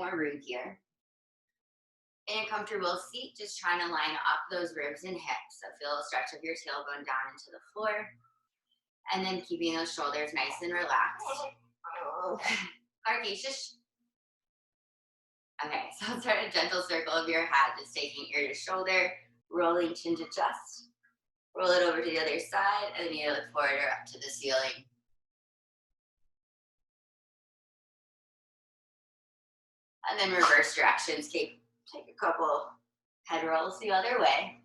more room here. In a comfortable seat, just trying to line up those ribs and hips. So feel a stretch of your tailbone down into the floor. And then keeping those shoulders nice and relaxed. Carcassius. Okay, so start a gentle circle of your head, just taking ear to shoulder, rolling chin to chest. Roll it over to the other side, and then you look forward or up to the ceiling. And then reverse directions. Take a couple head rolls the other way.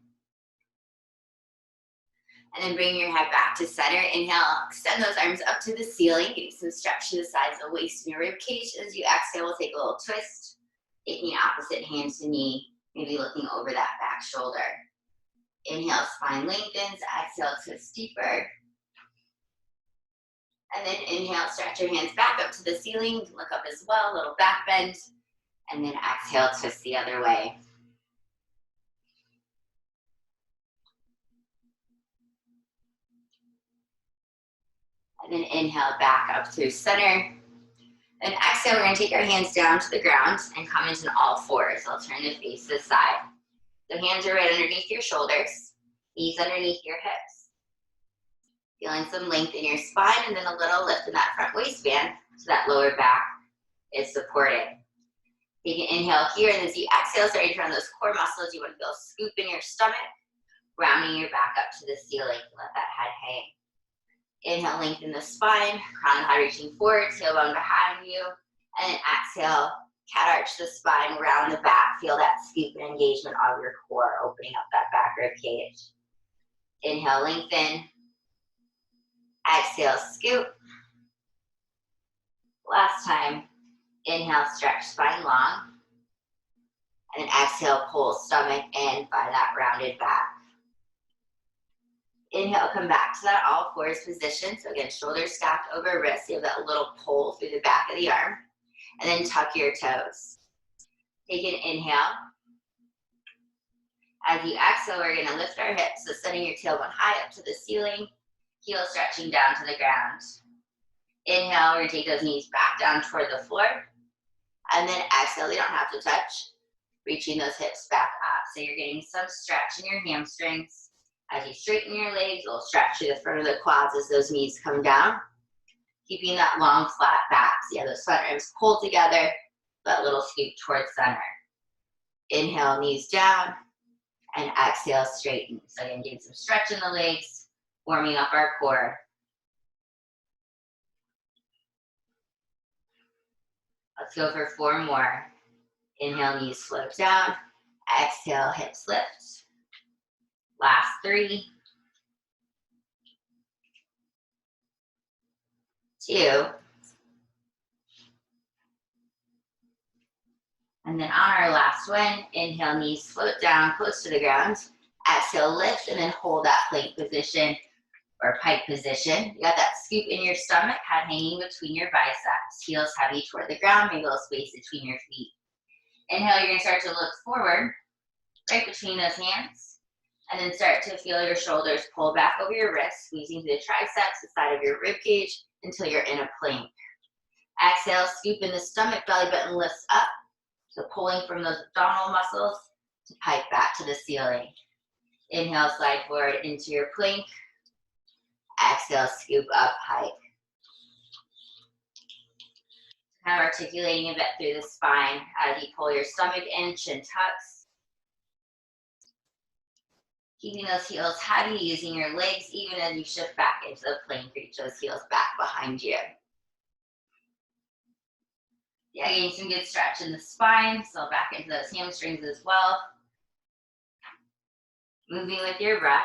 And then bring your head back to center. Inhale, extend those arms up to the ceiling, getting some stretch to the sides of the waist and your rib cage. As you exhale, we'll take a little twist, taking opposite hand to knee, maybe looking over that back shoulder. Inhale, spine lengthens. Exhale, twist deeper. And then inhale, stretch your hands back up to the ceiling. Look up as well, little back bend. And then exhale, twist the other way. And then inhale, back up through center. Then exhale, we're going to take our hands down to the ground and come into an all fours. I'll turn to face this side. The hands are right underneath your shoulders, knees underneath your hips. Feeling some length in your spine and then a little lift in that front waistband so that lower back is supported. Take an inhale here, and as you exhale, starting to turn those core muscles, you want to feel a scoop in your stomach, rounding your back up to the ceiling. Let that head hang. Inhale, lengthen the spine, crown of the head reaching forward, tailbone behind you. And then exhale, cat arch the spine, round the back. Feel that scoop and engagement of your core, opening up that back rib cage. Inhale, lengthen. Exhale, scoop. Last time. Inhale, stretch spine long. And then exhale, pull stomach in by that rounded back. Inhale, come back to that all fours position. So again, shoulders stacked over wrists. You have that little pull through the back of the arm. And then tuck your toes. Take an inhale. As you exhale, we're going to lift our hips. So setting your tailbone high up to the ceiling. Heels stretching down to the ground. Inhale, we're going to take those knees back down toward the floor. And then exhale, you don't have to touch. Reaching those hips back up. So you're getting some stretch in your hamstrings. As you straighten your legs, a little stretch through the front of the quads as those knees come down. Keeping that long, flat back. So yeah, those front ribs pull together. That little scoop towards center. Inhale, knees down. And exhale, straighten. So again, getting some stretch in the legs. Warming up our core. Let's go for 4 more. Inhale, knees float down. Exhale, hips lift. Last 3. 2. And then on our last one, inhale, knees float down close to the ground. Exhale, lift, and then hold that plank position or pike position. You got that scoop in your stomach, head hanging between your biceps. Heels heavy toward the ground, maybe a little space between your feet. Inhale, you're going to start to look forward, right between those hands. And then start to feel your shoulders pull back over your wrists, squeezing through the triceps, the side of your rib cage, until you're in a plank. Exhale, scoop in the stomach, belly button lifts up. So pulling from those abdominal muscles to pike back to the ceiling. Inhale, slide forward into your plank. Exhale, scoop up, hike. Kind of articulating a bit through the spine as you pull your stomach in, chin tucks. Keeping those heels heavy, using your legs even as you shift back into the plank. Reach those heels back behind you. Yeah, getting some good stretch in the spine, so back into those hamstrings as well. Moving with your breath.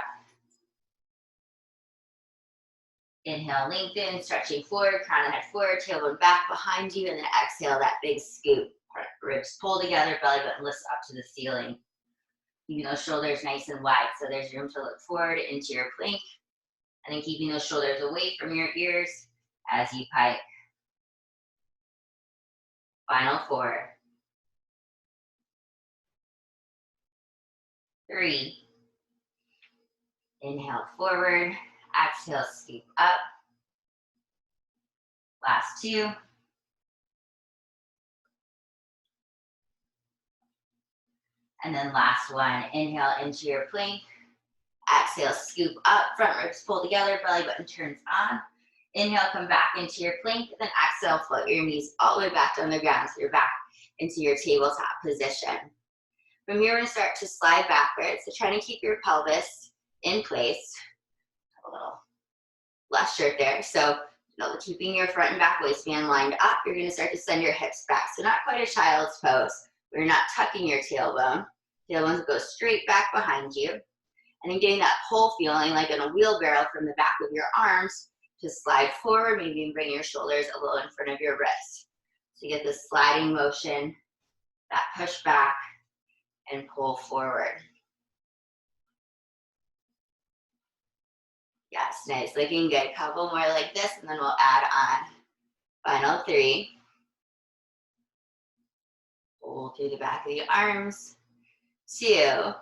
Inhale, lengthen, stretching forward, crown of the head forward, tailbone back behind you, and then exhale that big scoop. Ribs pull together, belly button lifts up to the ceiling. Keeping those shoulders nice and wide, so there's room to look forward into your plank, and then keeping those shoulders away from your ears as you pike. Final 4. 3. Inhale forward, exhale, scoop up. Last 2. And then last one, inhale into your plank. Exhale, scoop up, front ribs pull together, belly button turns on. Inhale, come back into your plank. Then exhale, float your knees all the way back on the ground so you're back into your tabletop position. From here, we're going to start to slide backwards. So trying to keep your pelvis in place. A little left shirt there. So keeping your front and back waistband lined up, you're going to start to send your hips back. So not quite a child's pose. We're not tucking your tailbone. Tailbone goes straight back behind you. And then getting that pull feeling like in a wheelbarrow from the back of your arms to slide forward, maybe even bring your shoulders a little in front of your wrists. So you get this sliding motion, that push back and pull forward. Yes, nice, looking good. Couple more like this, and then we'll add on. Final 3. Pull through the back of the arms. 2.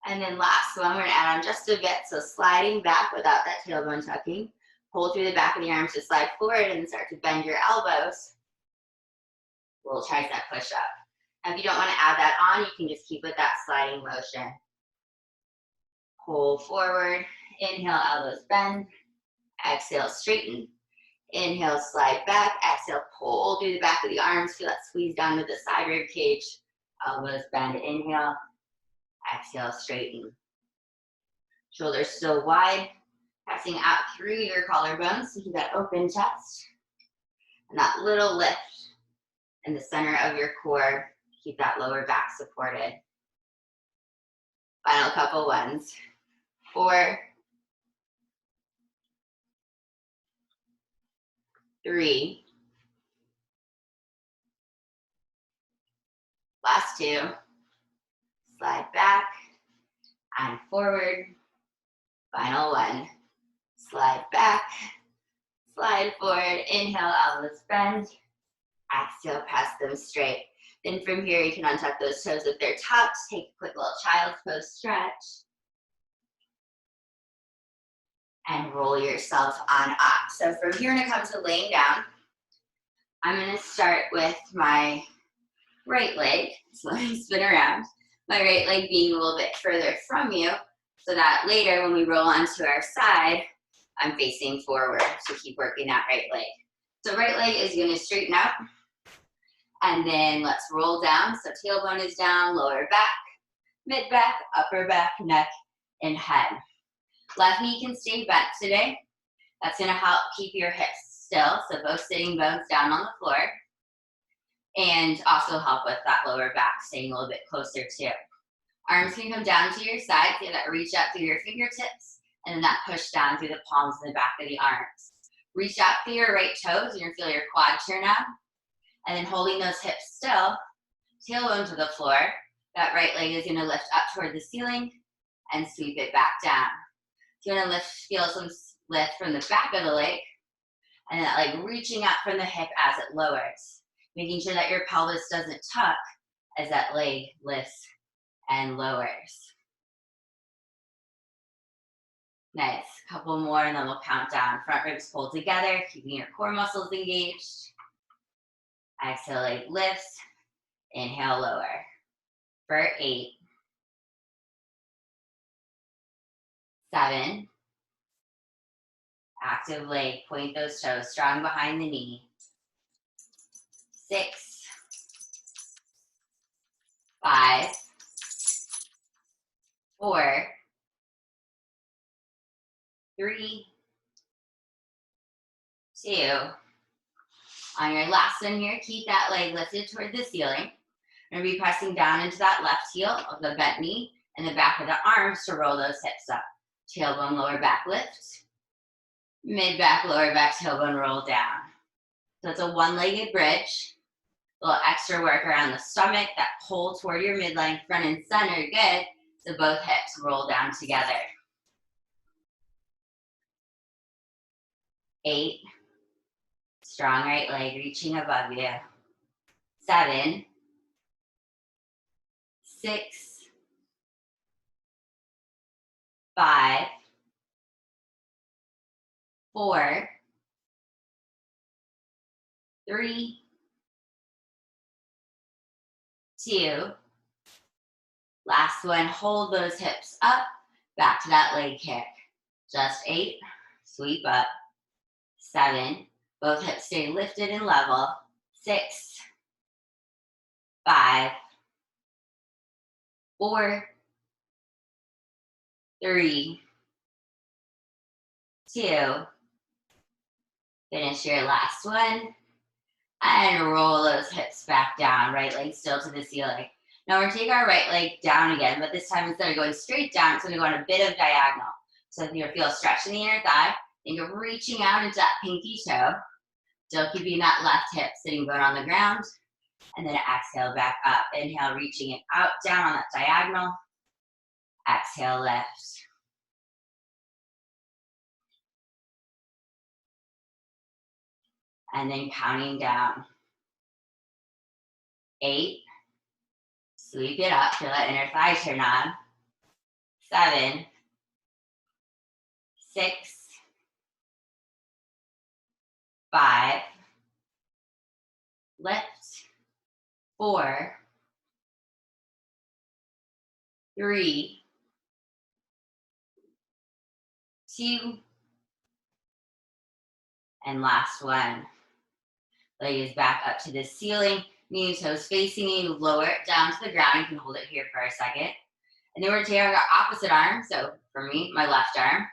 And then last one, we're gonna add on just a bit. So sliding back without that tailbone tucking. Pull through the back of the arms to slide forward and start to bend your elbows. Little tricep push up. Now, if you don't want to add that on, you can just keep with that sliding motion. Pull forward, inhale, elbows bend. Exhale, straighten. Inhale, slide back. Exhale, pull through the back of the arms. Feel that squeeze down to the side rib cage. Elbows bend, inhale. Exhale, straighten. Shoulders still wide, passing out through your collarbones to keep that open chest. And that little lift in the center of your core, keep that lower back supported. Final couple ones. 4, 3, last 2. Slide back and forward. Final 1. Slide back, slide forward. Inhale, elbows bend. Exhale, press them straight. Then from here, you can untuck those toes if they're tucked. Take a quick little child's pose stretch. And roll yourself on up. So from here, when it comes to laying down, I'm going to start with my right leg. So let me spin around. My right leg being a little bit further from you, so that later when we roll onto our side, I'm facing forward. So keep working that right leg. So right leg is going to straighten up. And then let's roll down. So tailbone is down, lower back, mid back, upper back, neck, and head. Left knee can stay bent today. That's going to help keep your hips still. So both sitting bones down on the floor. And also help with that lower back staying a little bit closer too. Arms can come down to your side. So that reach out through your fingertips. And then that push down through the palms and the back of the arms. Reach out through your right toes. You're going to feel your quad turn up. And then holding those hips still, tailbone to the floor. That right leg is going to lift up toward the ceiling and sweep it back down. So you're going to feel some lift from the back of the leg, and that leg reaching up from the hip as it lowers, making sure that your pelvis doesn't tuck as that leg lifts and lowers. Nice. Couple more, and then we'll count down. Front ribs pulled together, keeping your core muscles engaged. Exhale, leg lifts. Inhale, lower. For 8, 7. Active leg, point those toes, strong behind the knee. 6, 5, 4, 3, 2. On your last one here, keep that leg lifted toward the ceiling. We're going to be pressing down into that left heel of the bent knee and the back of the arms to roll those hips up. Tailbone, lower back lift. Mid back, lower back, tailbone roll down. So it's a one-legged bridge. A little extra work around the stomach, that pull toward your midline, front and center, good. So both hips roll down together. 8. Strong right leg reaching above you. 7, 6, 5, 4, 3, 2. Last one, hold those hips up, back to that leg kick. Just 8, sweep up. 7, both hips stay lifted and level. 6, 5, 4, 3, 2. Finish your last one. And roll those hips back down, right leg still to the ceiling. Now we're going to take our right leg down again, but this time instead of going straight down, it's going to go on a bit of diagonal. So if you feel a stretch in the inner thigh, think of reaching out into that pinky toe. Still keeping that left hip sitting bone on the ground. And then exhale back up. Inhale, reaching it out, down on that diagonal. Exhale, lift. And then counting down. 8. Sweep it up, feel that inner thigh turn on. 7, 6, 5, lift. 4, 3, 2, and last one. Leg is back up to the ceiling, knee and toes facing you, lower it down to the ground. You can hold it here for a second. And then we're gonna take our opposite arm. So for me, my left arm.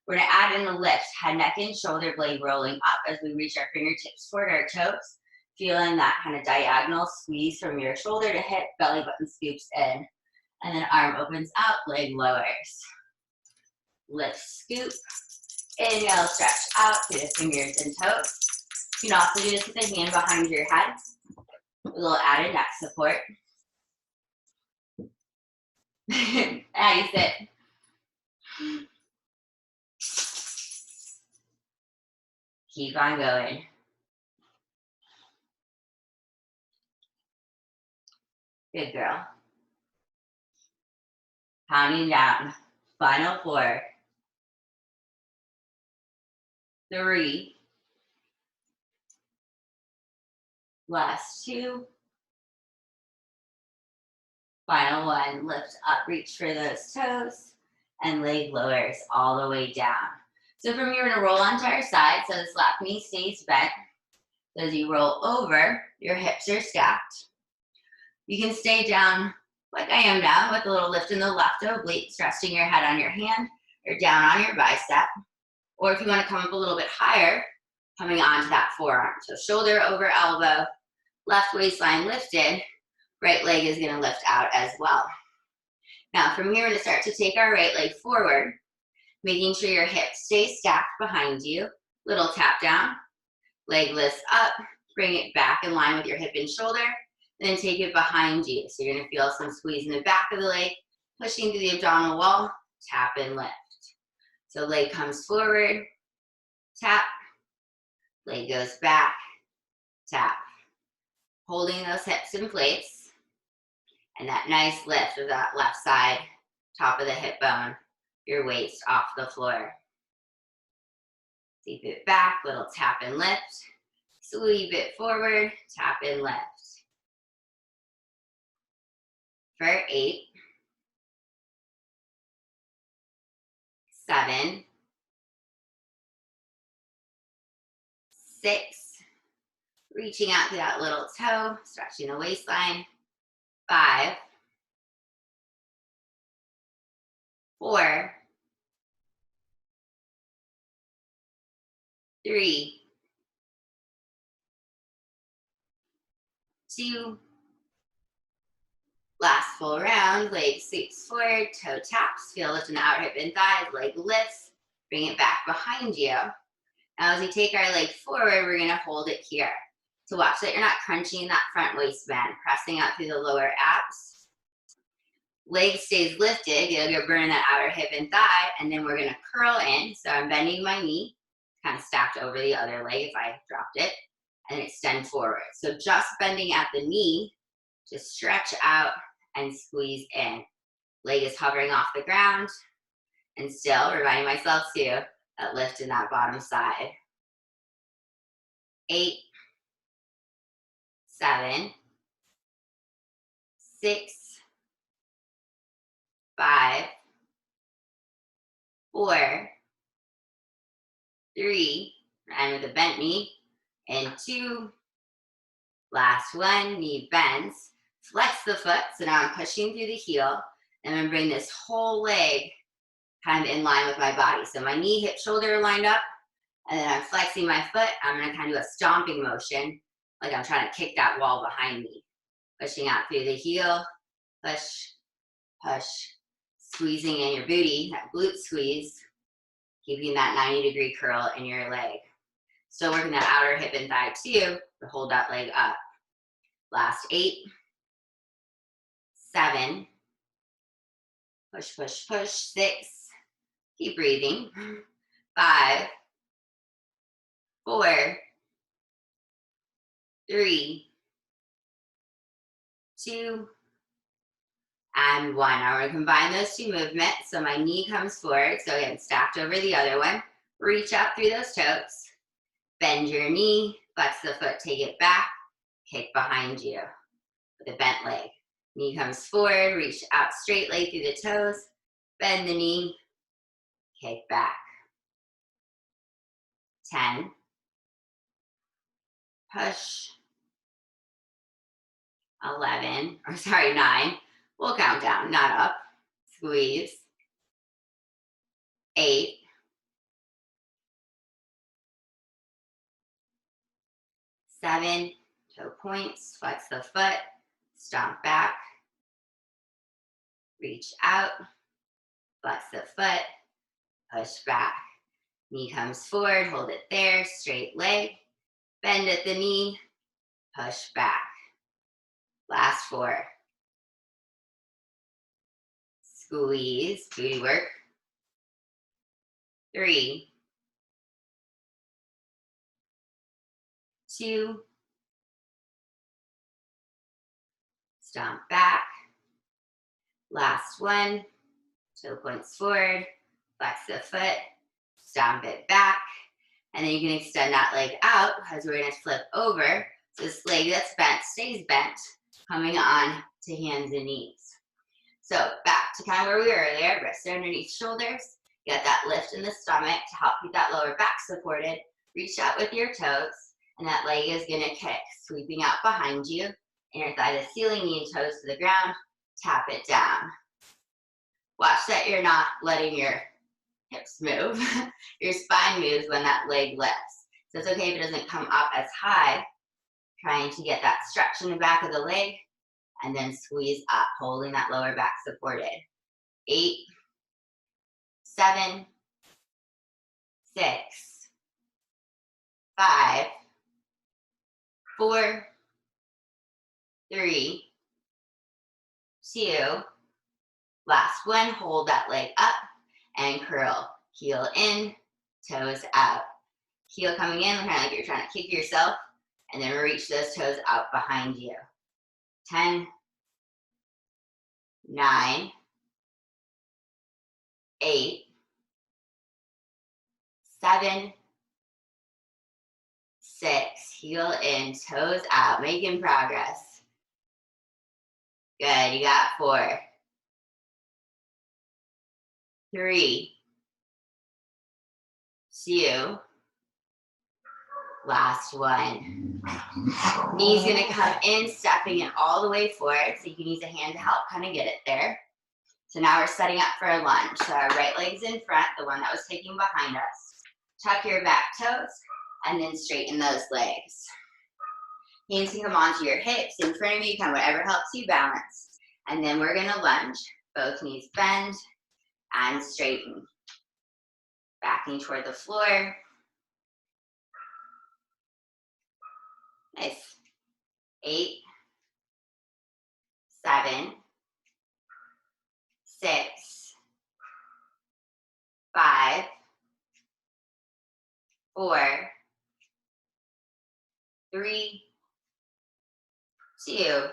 We're gonna add in a lift, head, neck, and shoulder blade rolling up as we reach our fingertips toward our toes. Feeling that kind of diagonal squeeze from your shoulder to hip, belly button scoops in. And then arm opens out, leg lowers. Lift, scoop. Inhale, stretch out to the fingers and toes. You can also do this with a hand behind your head. A little added neck support. How you sit. Keep on going. Good girl. Pounding down. Final 4. 3. Last 2. Final 1. Lift up, reach for those toes, and leg lowers all the way down. So from here, we're gonna roll onto our side, so this left knee stays bent. So as you roll over, your hips are stacked. You can stay down like I am now with a little lift in the left oblique, resting your head on your hand or down on your bicep. Or if you want to come up a little bit higher, coming onto that forearm. So shoulder over elbow, left waistline lifted, right leg is going to lift out as well. Now from here, we're going to start to take our right leg forward, making sure your hips stay stacked behind you. Little tap down, leg lifts up, bring it back in line with your hip and shoulder, and then take it behind you. So you're going to feel some squeeze in the back of the leg, pushing through the abdominal wall, tap and lift. So leg comes forward, tap, leg goes back, tap. Holding those hips in place, and that nice lift of that left side, top of the hip bone, your waist off the floor. Sweep it back, little tap and lift. Sweep it forward, tap and lift. For 8, 7, 6, reaching out to that little toe, stretching the waistline. 5, 4, 3, 2, last full round, leg sweeps forward, toe taps, feel lift in the outer hip and thighs, leg lifts, bring it back behind you. Now as we take our leg forward, we're gonna hold it here. So watch that you're not crunching that front waistband, pressing out through the lower abs. Leg stays lifted, you'll burn that outer hip and thigh, and then we're gonna curl in. So I'm bending my knee, kind of stacked over the other leg if I dropped it, and extend forward. So just bending at the knee, just stretch out and squeeze in. Leg is hovering off the ground, and still reminding myself too, that lift in that bottom side. 8, 7, 6, 5, 4, 3, and with a bent knee, and 2, last one, knee bends, flex the foot, so now I'm pushing through the heel, and I'm gonna bring this whole leg kind of in line with my body. So my knee, hip, shoulder are lined up, and then I'm flexing my foot. I'm gonna kind of do a stomping motion, like I'm trying to kick that wall behind me. Pushing out through the heel, push, push, squeezing in your booty, that glute squeeze, keeping that 90-degree curl in your leg. Still working that outer hip and thigh too, to hold that leg up. Last 8, 7, push, push, push, 6, keep breathing, 5, 4, 3, 2, and 1. Now we're gonna combine those two movements. So my knee comes forward, so again, stacked over the other one. Reach up through those toes, bend your knee, flex the foot, take it back, kick behind you with a bent leg. Knee comes forward, reach out straight leg through the toes, bend the knee, kick back. 10, push, 11, or sorry, 9, we'll count down, not up, squeeze, 8, 7, toe points, flex the foot, stomp back, reach out, flex the foot, push back. Knee comes forward, hold it there, straight leg, bend at the knee, push back. Last 4. Squeeze, booty work. 3, 2, stomp back. Last 1, toe points forward, flex the foot, stomp it back, and then you can extend that leg out as we're gonna flip over. So this leg that's bent stays bent, coming on to hands and knees. So back to kind of where we were earlier, wrists underneath shoulders, get that lift in the stomach to help keep that lower back supported. Reach out with your toes, and that leg is gonna kick, sweeping out behind you, inner thigh to ceiling, knee and toes to the ground, tap it down. Watch that you're not letting your hips move. Your spine moves when that leg lifts. So it's okay if it doesn't come up as high, trying to get that stretch in the back of the leg, and then squeeze up, holding that lower back supported. 8, 7, 6, 5, 4, 3, 2, last 1, hold that leg up and curl. Heel in, toes out. Heel coming in, kind of like you're trying to kick yourself, and then reach those toes out behind you. 10, 9, 8, 7, 6, heel in, toes out, making progress. Good, you got 4, 3, 2, last 1. Knee's gonna come in, stepping it all the way forward, so you can use a hand to help kind of get it there. So now we're setting up for a lunge. So our right leg's in front, the one that was taking behind us. Tuck your back toes, and then straighten those legs. Hands can come onto your hips, in front of you, kind of whatever helps you balance. And then we're gonna lunge. Both knees bend and straighten. Backing toward the floor. Nice. 8, 7, 6, 5, 4, 3, 2,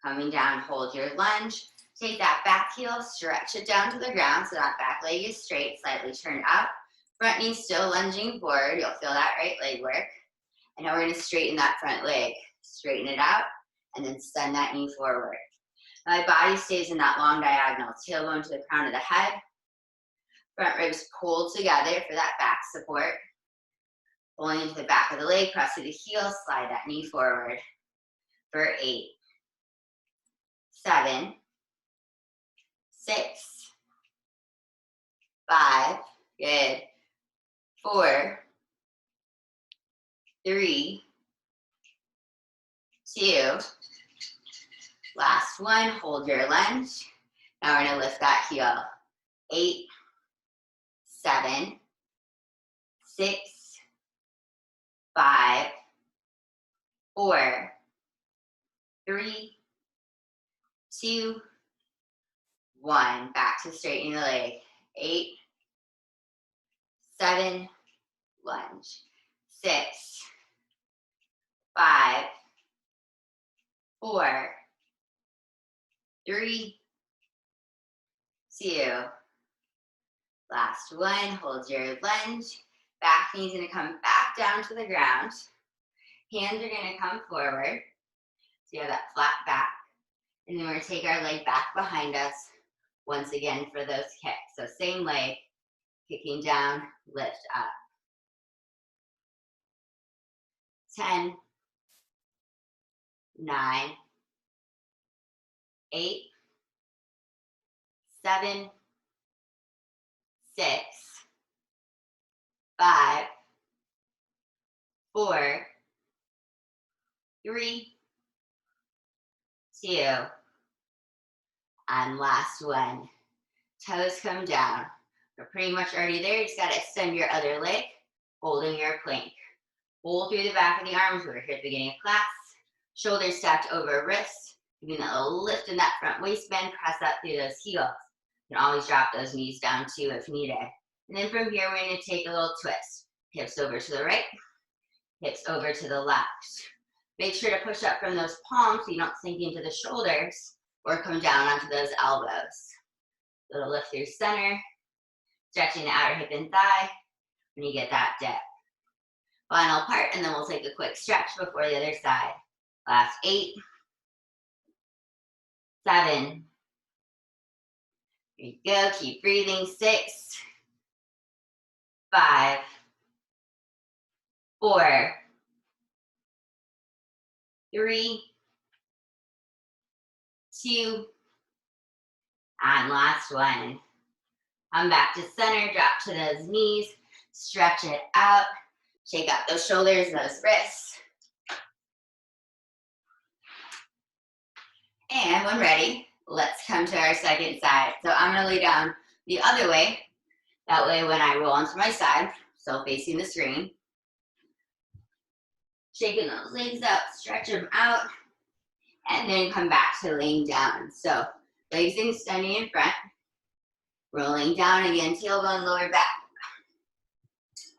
coming down, hold your lunge. Take that back heel, stretch it down to the ground so that back leg is straight, slightly turned out. Front knee still lunging forward. You'll feel that right leg work. And now we're gonna straighten that front leg. Straighten it out, and then send that knee forward. My body stays in that long diagonal, tailbone to the crown of the head. Front ribs pulled together for that back support. Pulling into the back of the leg, press through the heel, slide that knee forward for 8, 7, 6, 5, good, 4, 3, 2, last one, hold your lunge. Now we're gonna lift that heel. 8, 7, 6, 5, 4, 3, 2, 1. Back to straightening the leg. 8, 7, lunge. 6, 5, 4, 3, 2. Last one, hold your lunge. Back knee's gonna come back down to the ground. Hands are gonna come forward. So you have that flat back. And then we're gonna take our leg back behind us once again for those kicks. So same leg, kicking down, lift up. 10, 9, 8, 7, 6, 5, 4, 3, 2, and last one. Toes come down. We're pretty much already there. You just gotta extend your other leg, holding your plank. Pull through the back of the arms. We're here at the beginning of class. Shoulders stacked over wrists. Giving that little lift in that front waistband. Press up through those heels. You can always drop those knees down too if needed. And then from here, we're gonna take a little twist. Hips over to the right, hips over to the left. Make sure to push up from those palms so you don't sink into the shoulders or come down onto those elbows. Little lift through center, stretching the outer hip and thigh when you get that dip. Final part, and then we'll take a quick stretch before the other side. Last 8, 7, there you go, keep breathing. 6, 5, 4, 3, 2, and last one. Come back to center, drop to those knees, stretch it out, shake out those shoulders, those wrists. And when ready, let's come to our second side. So I'm gonna lay down the other way. That way when I roll onto my side, still facing the screen, shaking those legs out, stretch them out, and then come back to laying down. So legs extending in front, rolling down again, tailbone, lower back,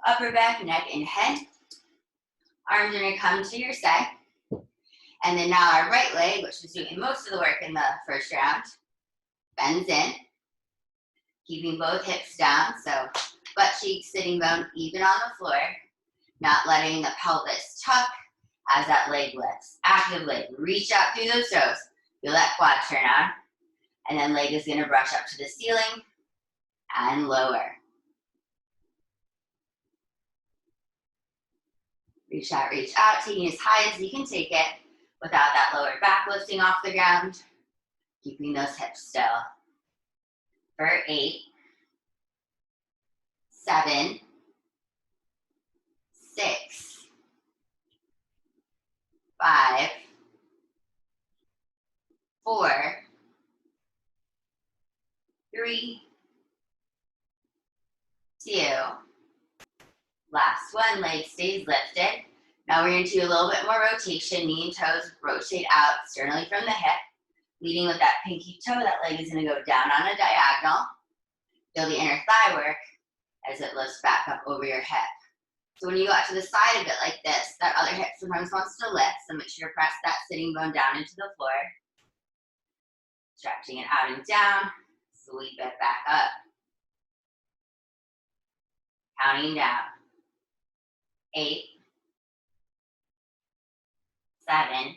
upper back, neck, and head. Arms are gonna come to your side. And then now our right leg, which is doing most of the work in the first round, bends in, keeping both hips down. So butt cheeks, sitting bone even on the floor, not letting the pelvis tuck as that leg lifts. Active leg, reach out through those toes. Feel that quad turn on. And then leg is gonna brush up to the ceiling and lower. Reach out, taking as high as you can take it without that lower back lifting off the ground. Keeping those hips still. For 8, 7, 6, 5, 4, 3, 2. Last one, leg stays lifted. Now we're going to do a little bit more rotation. Knee and toes rotate out externally from the hip. Leading with that pinky toe, that leg is going to go down on a diagonal. Feel the inner thigh work as it lifts back up over your hip. So when you go out to the side a bit like this, that other hip sometimes wants to lift, so make sure to press that sitting bone down into the floor. Stretching it out and down, sweep it back up. Counting down. 8, 7,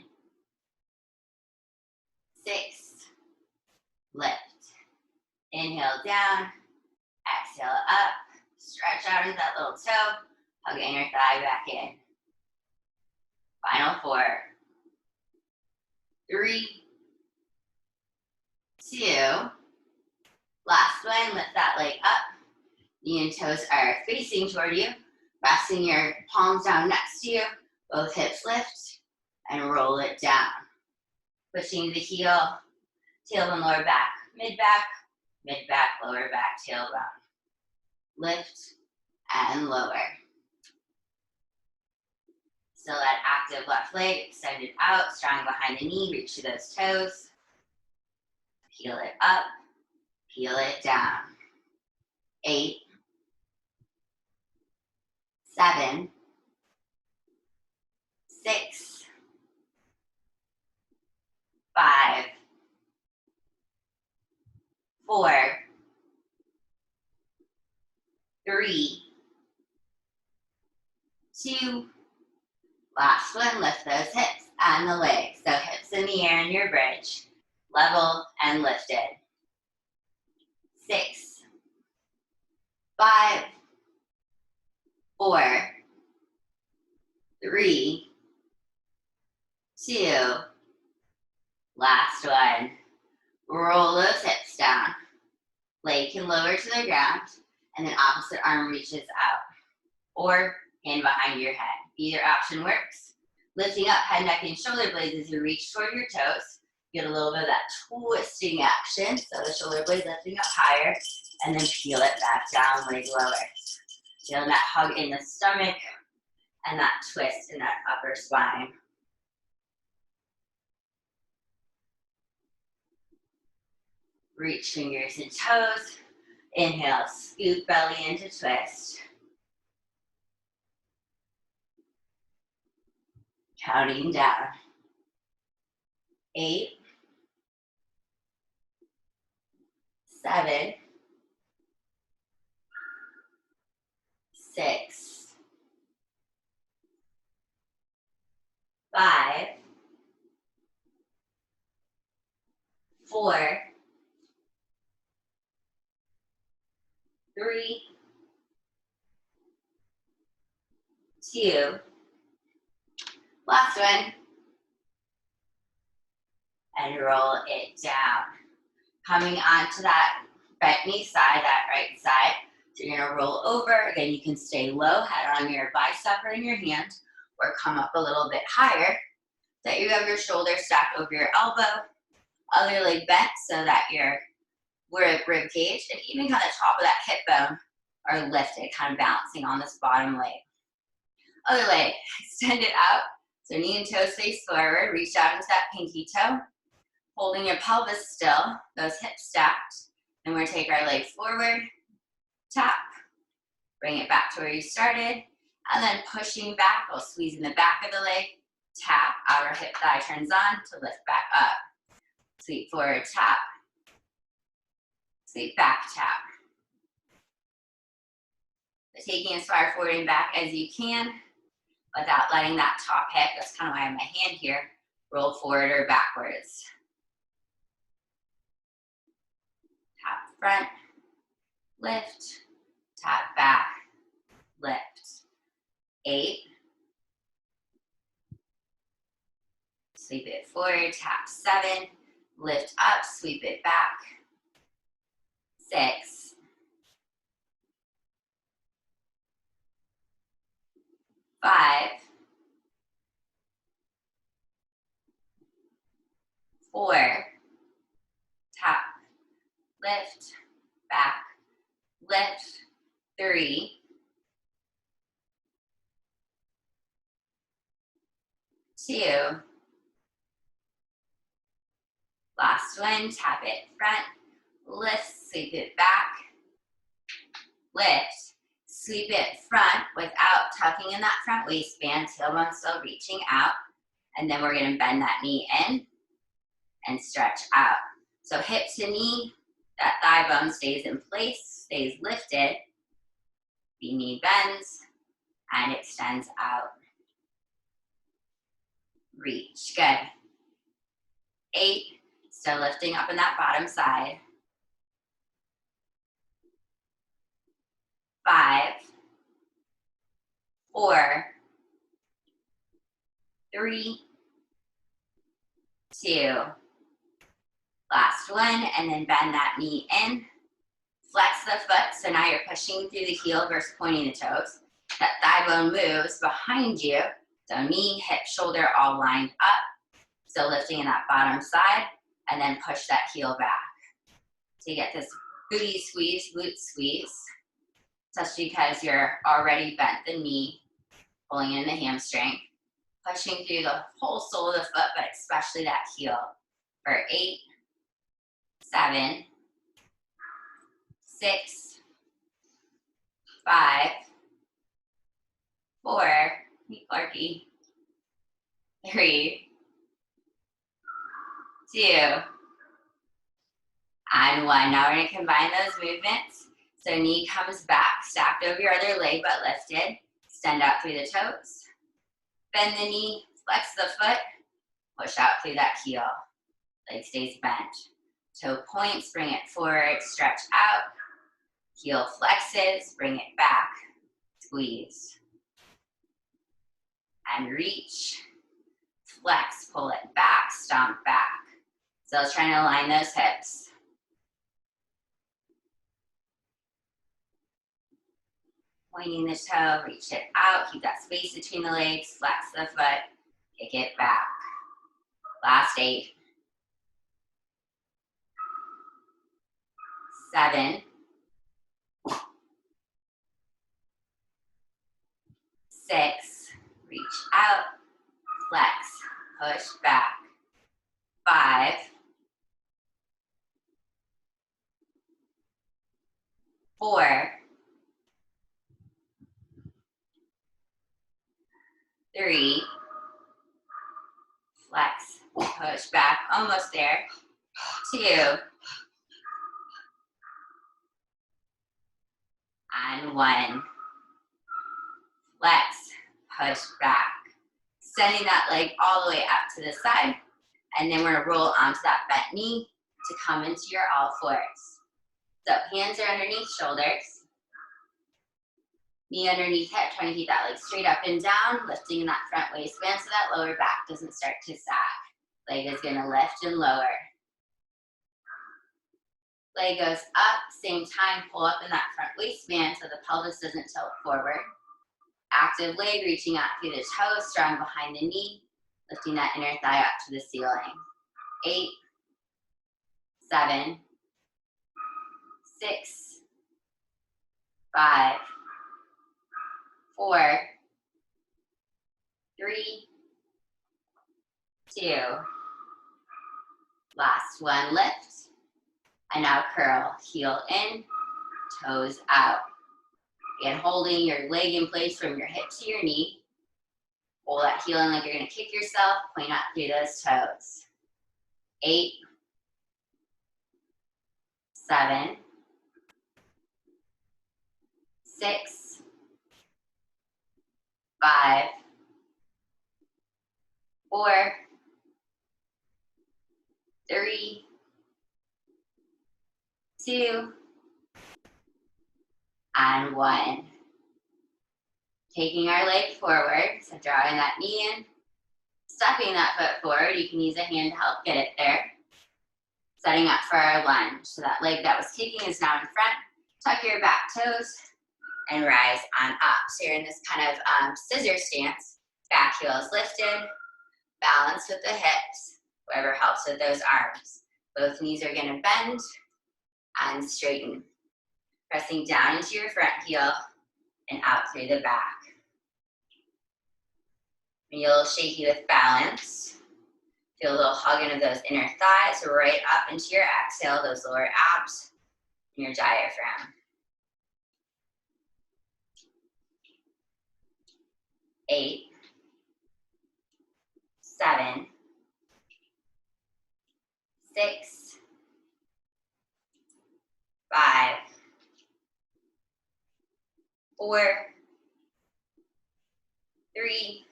Inhale down, exhale up, stretch out into that little toe, hug inner thigh back in. Final 4, 3, 2, last one, lift that leg up. Knee and toes are facing toward you, resting your palms down next to you, both hips lift, and roll it down. Pushing the heel, tailbone, lower back, mid back, lower back, tailbone. Lift and lower. Still that active left leg, extend it out, strong behind the knee, reach to those toes. Peel it up, peel it down. 8, 7, 6, 5, 4, 3, 2, last one, lift those hips and the legs. So hips in the air in your bridge, level and lifted. 6, 5, 4, 3, 2, last one. Roll those hips down. Leg can lower to the ground, and then opposite arm reaches out, or hand behind your head. Either option works. Lifting up head, neck, and shoulder blades as you reach toward your toes. Get a little bit of that twisting action. So the shoulder blade lifting up higher, and then peel it back down, leg lower. Feel that hug in the stomach, and that twist in that upper spine. Reach fingers and toes. Inhale, scoop belly into twist. Counting down. 8, 7, 6, 5, 4, 3, 2, last one, and roll it down. Coming onto that bent knee side, that right side. So you're gonna roll over. Again, you can stay low, head on your bicep or in your hand, or come up a little bit higher. So that you have your shoulder stacked over your elbow, other leg bent so that your rib cage and even kind of top of that hip bone are lifted, kind of balancing on this bottom leg. Other leg, extend it out. So knee and toes face forward, reach out into that pinky toe. Holding your pelvis still, those hips stacked. And we're gonna take our leg forward, tap, bring it back to where you started, and then pushing back, we'll squeeze in the back of the leg, tap, outer hip thigh turns on to lift back up. Sweep forward, tap, sweep back, tap. So taking as far forward and back as you can without letting that top hip, that's kind of why I have my hand here, roll forward or backwards. Tap front, lift, tap back, lift. 8. Sweep it forward, tap 7, lift up, sweep it back. 6. 5. 4. Tap, lift, back, lift. 3. 2. Last one, tap it front, lift, sweep it back, lift, sweep it front without tucking in that front waistband, tailbone still reaching out, and then we're gonna bend that knee in and stretch out. So hip to knee, that thigh bone stays in place, stays lifted, the knee bends and extends out. Reach, good. 8, still lifting up in that bottom side. 5, 4, 3, 2. Last one, and then bend that knee in. Flex the foot, so now you're pushing through the heel versus pointing the toes. That thigh bone moves behind you, so knee, hip, shoulder all lined up. Still lifting in that bottom side, and then push that heel back. So you get this booty squeeze, glute squeeze. That's because you're already bent the knee, pulling in the hamstring, pushing through the whole sole of the foot, but especially that heel. For 8, 7, 6, 5, 4, Clarky, 3, 2, and 1. Now we're going to combine those movements. So knee comes back, stacked over your other leg, but lifted. Extend out through the toes. Bend the knee, flex the foot, push out through that heel. Leg stays bent. Toe points, bring it forward, stretch out. Heel flexes, bring it back, squeeze. And reach, flex, pull it back, stomp back. Still trying to align those hips. Pointing the toe, reach it out, keep that space between the legs, flex the foot, kick it back. Last 8. 7. 6. Reach out, flex, push back. 5. 4. 3. Flex, push back, almost there. 2. And 1. Flex, push back. Sending that leg all the way up to the side. And then we're gonna roll onto that bent knee to come into your all fours. So hands are underneath shoulders. Knee underneath hip, trying to keep that leg straight up and down, lifting in that front waistband so that lower back doesn't start to sag. Leg is gonna lift and lower. Leg goes up, same time, pull up in that front waistband so the pelvis doesn't tilt forward. Active leg reaching out through the toes, strong behind the knee, lifting that inner thigh up to the ceiling. 8, 7, 6, 5, 4, 3, 2. Last one, lift. And now curl, heel in, toes out. Again, holding your leg in place from your hip to your knee. Pull that heel in like you're gonna kick yourself, point out through those toes. 8, 7, 6, 5, 4, 3, 2, and 1. Taking our leg forward, so drawing that knee in, stepping that foot forward. You can use a hand to help get it there. Setting up for our lunge. So that leg that was kicking is now in front. Tuck your back toes and rise on up. So you're in this kind of scissor stance. Back heel is lifted. Balance with the hips. Whatever helps with those arms. Both knees are gonna bend and straighten. Pressing down into your front heel and out through the back. Be a little shaky with balance. Feel a little hug into those inner thighs, right up into your exhale, those lower abs, and your diaphragm. 8, 7, 6, 5, 4, 3,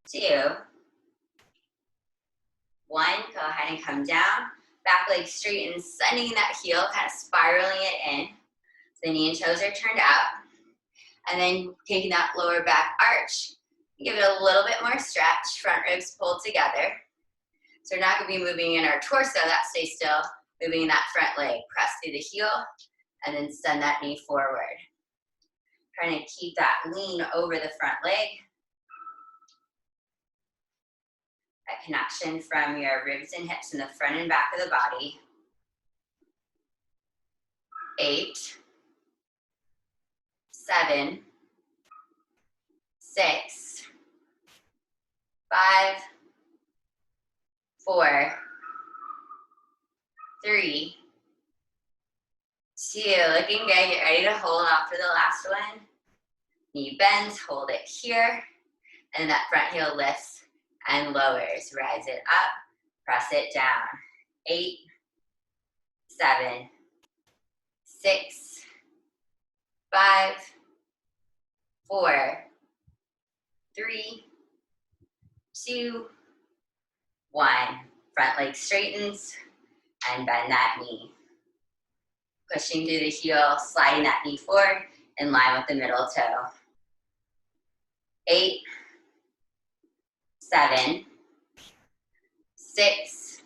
2, 1. Go ahead and come down. Back leg straight and sending that heel, kind of spiraling it in. The knee and toes are turned out. And then taking that lower back arch, give it a little bit more stretch, front ribs pulled together. So we're not gonna be moving in our torso, that stays still, moving in that front leg. Press through the heel, and then send that knee forward. Trying to keep that lean over the front leg. That connection from your ribs and hips in the front and back of the body. 8, 7, 6, 5, 4, 3, 2, looking good. Get ready to hold off for the last one. Knee bends, hold it here, and that front heel lifts and lowers. Rise it up, press it down. 8, 7, 6, 5, 4, 3, 2, 1. Front leg straightens and bend that knee. Pushing through the heel, sliding that knee forward in line with the middle toe. 8, 7, 6,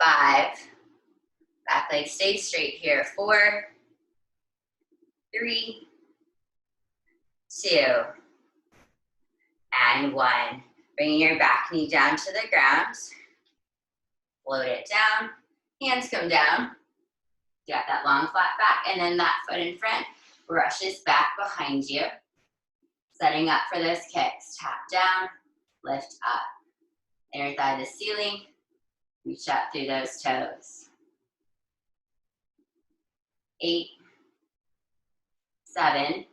5. Back leg stays straight here. 4, 3, 2, and 1. Bringing your back knee down to the ground. Float it down. Hands come down. You got that long flat back, and then that foot in front brushes back behind you. Setting up for those kicks. Tap down, lift up. Inner thigh to the ceiling. Reach out through those toes. 8, 7,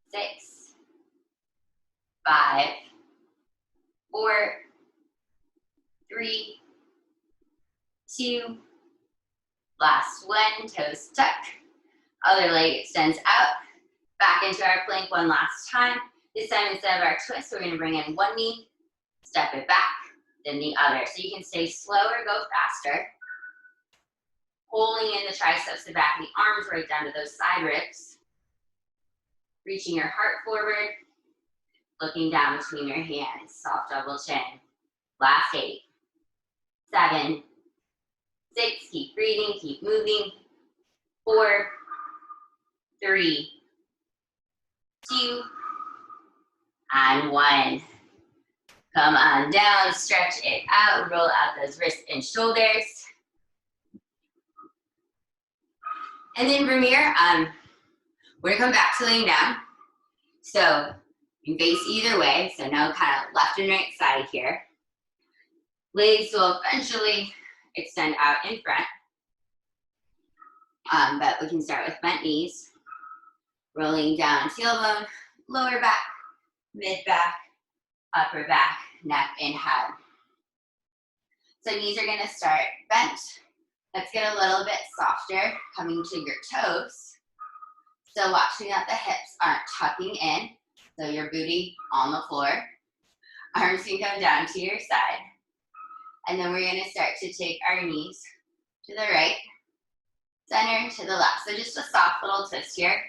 6, 5, 4, 3, 2, last one, toes tuck. Other leg extends out. Back into our plank one last time. This time, instead of our twist, we're gonna bring in one knee, step it back, then the other. So you can stay slow or go faster. Pulling in the triceps, the back of the arms right down to those side ribs. Reaching your heart forward. Looking down between your hands, soft double chin. Last 8, 7, 6, keep breathing, keep moving. 4, 3, 2, and 1. Come on down, stretch it out, roll out those wrists and shoulders. And then from here, we're gonna come back to laying down. So you face either way, so now kind of left and right side here. Legs will eventually extend out in front, but we can start with bent knees. Rolling down tailbone, lower back, mid back, upper back, neck, and head. So knees are gonna start bent. Let's get a little bit softer, coming to your toes. So watching that the hips aren't tucking in, so your booty on the floor. Arms can come down to your side. And then we're gonna start to take our knees to the right, center, to the left. So just a soft little twist here,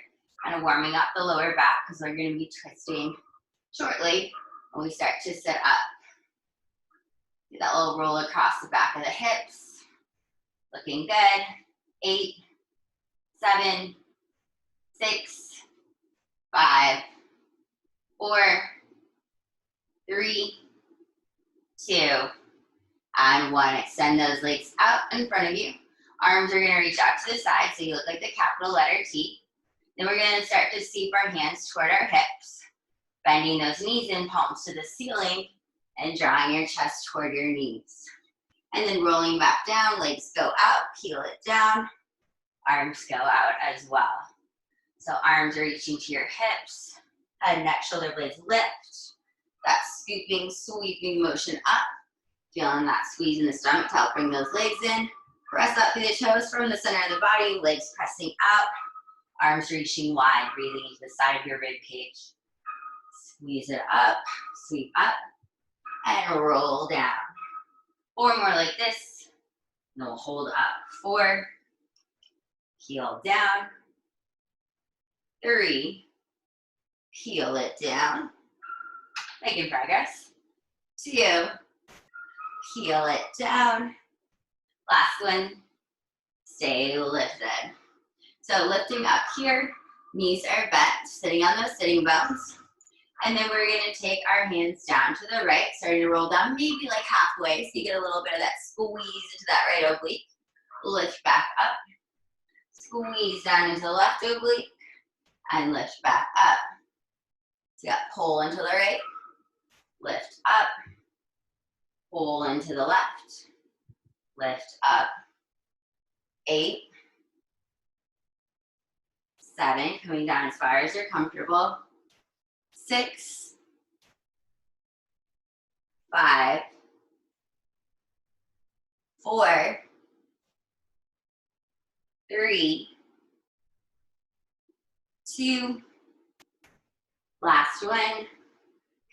kind of warming up the lower back because we're gonna be twisting shortly when we start to sit up. Do that little roll across the back of the hips. Looking good. 8, 7, 6, 5, 4, 3, 2, and 1. Extend those legs out in front of you. Arms are gonna reach out to the side so you look like the capital letter T. Then we're gonna start to sweep our hands toward our hips, bending those knees in, palms to the ceiling, and drawing your chest toward your knees. And then rolling back down, legs go out, peel it down, arms go out as well. So arms are reaching to your hips, head, neck, shoulder blades lift. That scooping, sweeping motion up. Feeling that squeeze in the stomach to help bring those legs in. Press up through the toes from the center of the body, legs pressing out, arms reaching wide, breathing into the side of your rib cage. Squeeze it up, sweep up, and roll down. 4 more like this, and then we'll hold up. 4, Heel down. 3, peel it down. Making progress. 2, peel it down. Last one, stay lifted. So lifting up here, knees are bent, sitting on those sitting bones. And then we're gonna take our hands down to the right, starting to roll down maybe like halfway, so you get a little bit of that squeeze into that right oblique. Lift back up, squeeze down into the left oblique, and lift back up. So you got pull into the right, lift up, pull into the left, lift up. 8, 7, coming down as far as you're comfortable. 6, 5, 4, 3, 2, last one.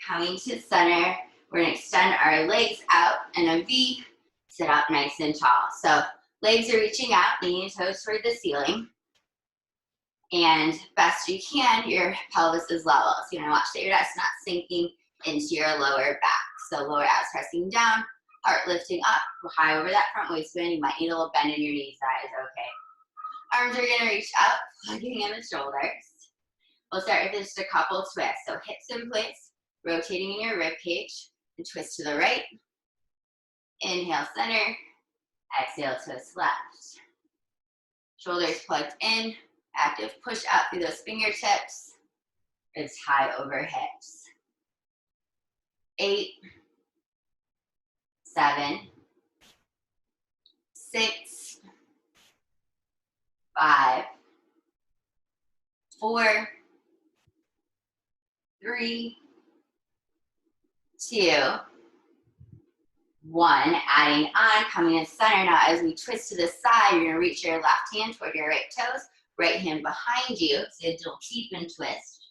Coming to center, we're gonna extend our legs out in a V, sit up nice and tall. So legs are reaching out, knee and toes toward the ceiling. And best you can, your pelvis is level. So you're gonna watch that your chest not sinking into your lower back. So lower abs pressing down, heart lifting up, high over that front waist band. You might need a little bend in your knees, that is okay. Arms are gonna reach up, plugging in the shoulders. We'll start with just a couple twists. So hips in place, rotating in your rib cage, and twist to the right. Inhale, center. Exhale, twist left. Shoulders plugged in, active push out through those fingertips. Ribs high over hips. 8, 7, 6, 5, 4, 3, 2, 1. Adding on, coming in center. Now as we twist to the side, you're gonna reach your left hand toward your right toes, right hand behind you, so you'll keep and twist.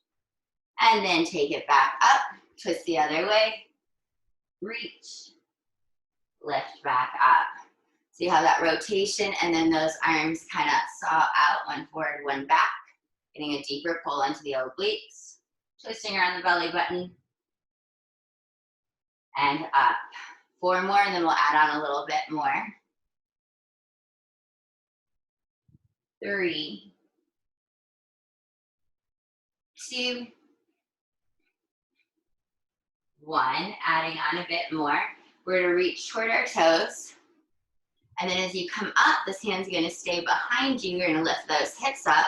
And then take it back up, twist the other way, reach, lift back up. So you have that rotation, and then those arms kind of saw out, one forward, one back, getting a deeper pull into the obliques, twisting around the belly button, and up. 4 more, and then we'll add on a little bit more. 3, 2, 1. Adding on a bit more. We're gonna reach toward our toes. And then as you come up, this hand's gonna stay behind you. You're gonna lift those hips up.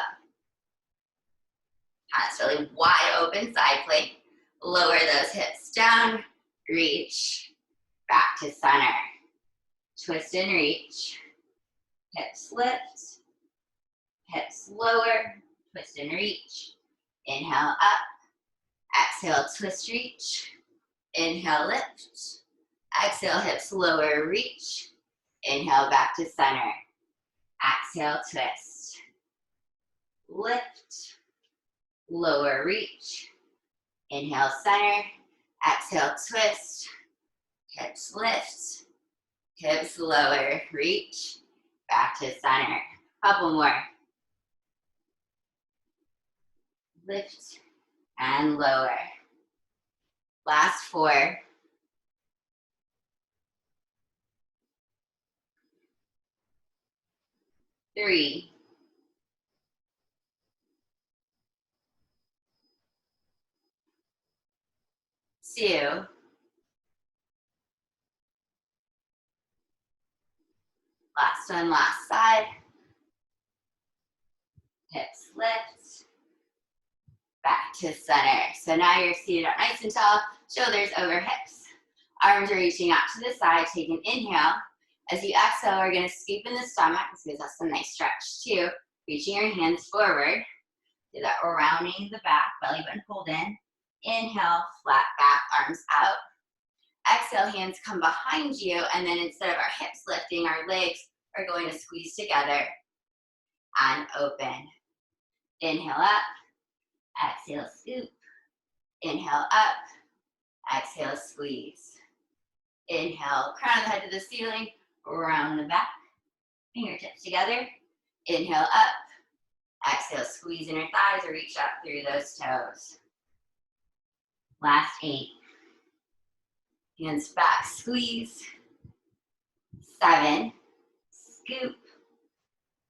Hands really wide open, side plank. Lower those hips down, reach, back to center. Twist and reach. Hips lift, hips lower, twist and reach. Inhale up, exhale, twist, reach. Inhale, lift. Exhale, hips lower, reach. Inhale, back to center. Exhale, twist. Lift. Lower, reach. Inhale, center. Exhale, twist. Hips lift. Hips lower, reach. Back to center. Couple more. Lift and lower. Last 4. 3. 2. Last one, last side. Hips lift. Back to center. So now you're seated up nice and tall, shoulders over hips. Arms are reaching out to the side. Take an inhale. As you exhale, we're going to scoop in the stomach. This gives us some nice stretch too. Reaching your hands forward. Do that rounding the back, belly button pulled in. Inhale, flat back, arms out. Exhale, hands come behind you, and then instead of our hips lifting, our legs are going to squeeze together and open. Inhale up, exhale, scoop. Inhale up, exhale, squeeze. Inhale, crown of the head to the ceiling, round the back, fingertips together. Inhale up, Exhale, squeeze inner thighs or reach up through those toes. Last 8. Hands back, squeeze. 7. Scoop.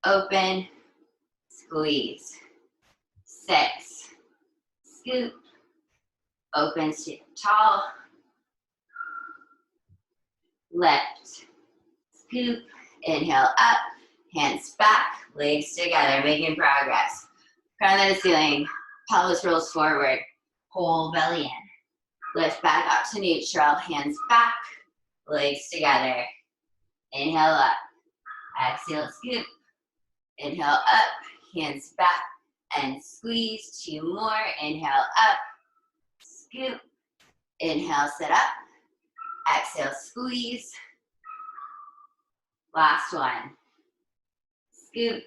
Open. Squeeze. 6. Scoop. Open, tall. Lift. Scoop. Inhale up. Hands back. Legs together. Making progress. Crown of the ceiling. Pelvis rolls forward. Whole belly in. Lift back up to neutral. Hands back. Legs together. Inhale up. Exhale, scoop. Inhale up. Hands back. And squeeze. 2 more. Inhale up. Scoop. Inhale, sit up. Exhale, squeeze. Last one. Scoop.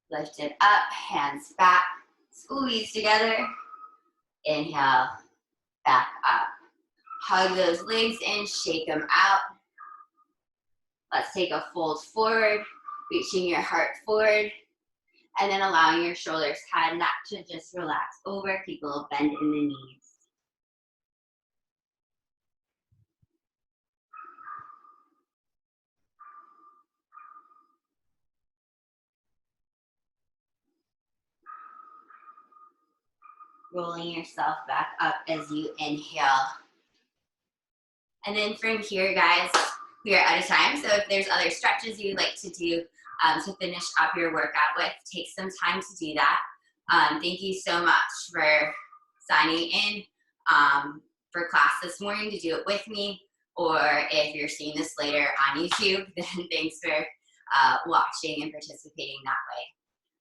Lift it up. Hands back. Squeeze together. Inhale. Back up. Hug those legs in. Shake them out. Let's take a fold forward. Reaching your heart forward. And then allowing your shoulders kind of to just relax over. Keep a little bend in the knees. Rolling yourself back up as you inhale. And then from here, guys, we are out of time. So if there's other stretches you'd like to do to finish up your workout with, take some time to do that. Thank you so much for signing in for class this morning to do it with me. Or if you're seeing this later on YouTube, then thanks for watching and participating that way.